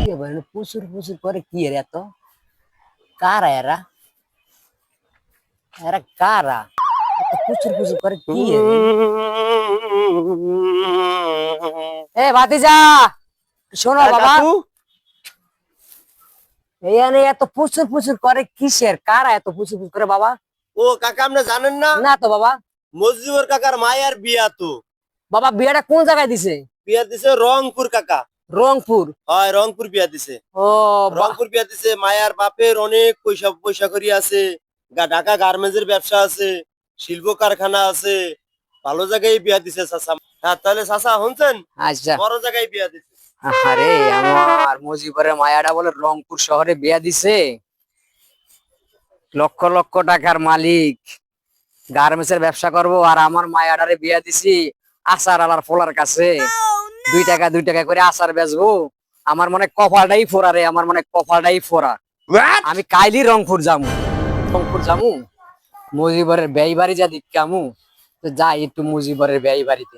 প্রচুর প্রচুর করে কি এর এত কারা এরা এরা কারা এত প্রচুর প্রচুর করে কি এ ভাতিজা শোনো বাবা এইখানে এত প্রচুর প্রচুর করে কিসের কারা এত প্রচুর প্রচুর করে বাবা? ও কাকা আপনি জানেন না? না তো বাবা। মজিবর কাকার মায়ের বিয়া তো। বাবা বিয়াটা কোন জায়গায় দিছে? বিয়া দিছে রংপুর কাকা। রংপুর? হয় রংপুর বিয়া দিছে। ও রংপুর বিয়া দিছে। মায়ার বাপের অনেক পয়সা পয়সা করি আছে, ঢাকা গার্মেন্টসের ব্যবসা আছে, শিল্প কারখানা আছে, ভালো জায়গায় বিয়া দিছে চাচা। হ্যাঁ তাহলে চাচা শুনছেন? আচ্ছা বড় জায়গায় বিয়া দিছে। আরে আমার মজিবরের মায়াটা বলে রংপুর শহরে বিয়া দিছে, লক্ষ লক্ষ টাকার মালিক, গার্মেন্টসের ব্যবসা করব, আর আমার মায়াডারে বিয়া দিছি আচার আলার ফোলার কাছে। 2 টাকা করে আচার বেচবো। আমার মনে কপালটাই ফোরা রে, আমার মনে কপালটাই ফোরা। আমি কাইলি রংপুর যামু, মজিবরের ব্যয় বাড়ি যা দিক কামু, তো যাই একটু মজিবরের ব্যয় বাড়িতে।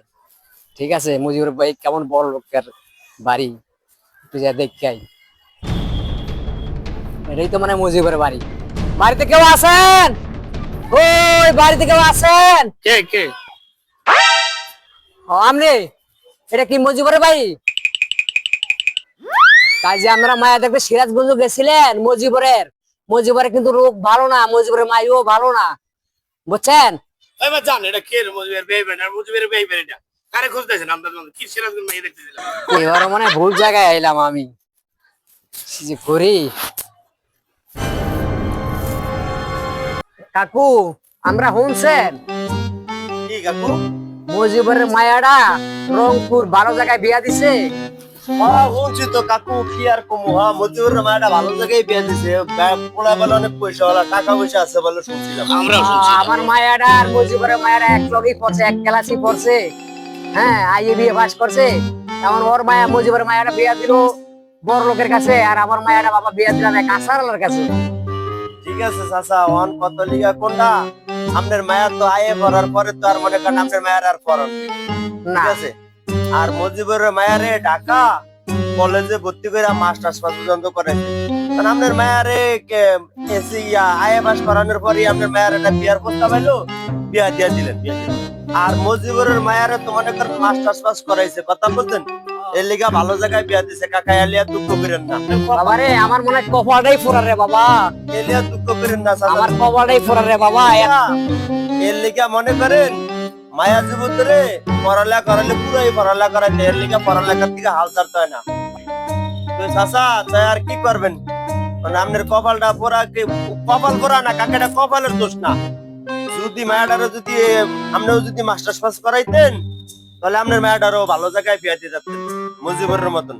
ঠিক আছে, মজিবরের ভাই কেমন বড় লোকের বাড়ি, একটু যা দেখাই। এটাই তো মানে মজিবরের বাড়ি। বাড়িতে কেউ আছেন? ওই বাড়িতে কেউ আছেন? কে কে? ও আমনে, এটা কি মজিবরের বাড়ি? কাজে আমরা মায়া দেখতে সিরাজগঞ্জ গেছিলেন। মজিবরের কিন্তু রোগ ভালো না, মজিবরের মাইও ভালো না, বুঝছেন? ওই মা জান এটা কে? মজিবর বেইবেন আর মজিবর বেইবেন এটা কারে খুঁজতেছেন আপনারা? কি সিরাজগঞ্জ মাইয়া দেখতেছিলেন? এবার মানে ভুল জায়গায় আইলাম আমি। যে করি কাকু, আমরা শুনছেন কি কাকু? মজিবরের মায়াডা রংপুর ভালো জায়গায় বিয়া দিছে। শুনছি তো কাকু, কি আর কমু। হ্যাঁ মজিবর মায়েরা ভালো জায়গায় বিয়া দিছে। পোলা বলে অনেক পয়সা ওলা, টাকা পয়সা আছে বলে শুনছিলাম। আমার মায়াডা আর মজিবরের মায়াডা এক লগেই পড়ছে, এক ক্লাসই পড়ছে। হ্যাঁ আইএ বিএ পাস করছে। এমন ওর মায়া মজিবরের মায়াডা বিয়া দিল বড় লোকের কাছে, আর আমার মায়াডা বাবা বিয়া দিলাম এক আসারালার কাছে। ঠিক আছে চাচা, ওয়ান কত লিগা কোনটা? আপনার মায়ের তো আয়ে পড়ার পরে তো আর মনে করেন আপনার মায়ের আর পড়ার নেই। না ঠিক আছে। আর মজিবরের মায়ারে ঢাকা কলেজে ভর্তি করে মাস্টার্স পাস পর্যন্ত করেছে। কারণ আপনার মায়ারে আয়ে পাস করানোর পরে আপনার মায়ের একটা বিয়ার প্রস্তাব এলো, বিয়া দিয়ে দিলেন। আর মজিবরের মায়ারে তো মনে করেন মাস্টার্স পাস করাইছে, কথা বলছেন? এর লিগা ভালো জায়গায় বিয়া দিছে। কাকা এলিয়া দুঃখ করেন না বাবা রে, আমার মনে হয় কপালটাই ফোরা রে বাবা। এলিয়া দুঃখ করেন না চাচা। আমার কপালটাই ফোরা রে বাবা। এর লিগা মনে করেন মায়া যুবতরে পড়ালেখা করালে পুরোই পড়ালেখা করাইতে, এর লিগা পড়ালেখার দিকে হাল ছাড়তে হয় না। তো চাচা তাই আর কি করবেন? মানে আপনার কপালটা পোড়া, কপাল পোড়া না কাকাটা কপালের দোষ না। যদি মায়াটারও যদি আপনিও যদি মাস্টার্স পাস করাইতেন, তাহলে আপনার মায়াটারও ভালো জায়গায় বিয়া দিয়ে যাচ্ছেন মজিবরের মতন।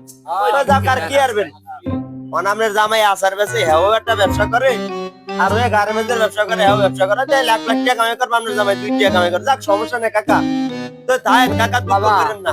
আর কি আরবেন? মানে আপনার জামাই আচার বেচে, হেও একটা ব্যবসা করে, আর ওই গার্মেন্টসের ব্যবসা করে, হেও ব্যবসা করে, তাই লাখ লাখ টাকা কামাই করবে, আপনার জামাই 2 টাকা কামাই করে। যাক সমস্যা নেই কাকা, তো তাই কাকা দুঃখ করেন না।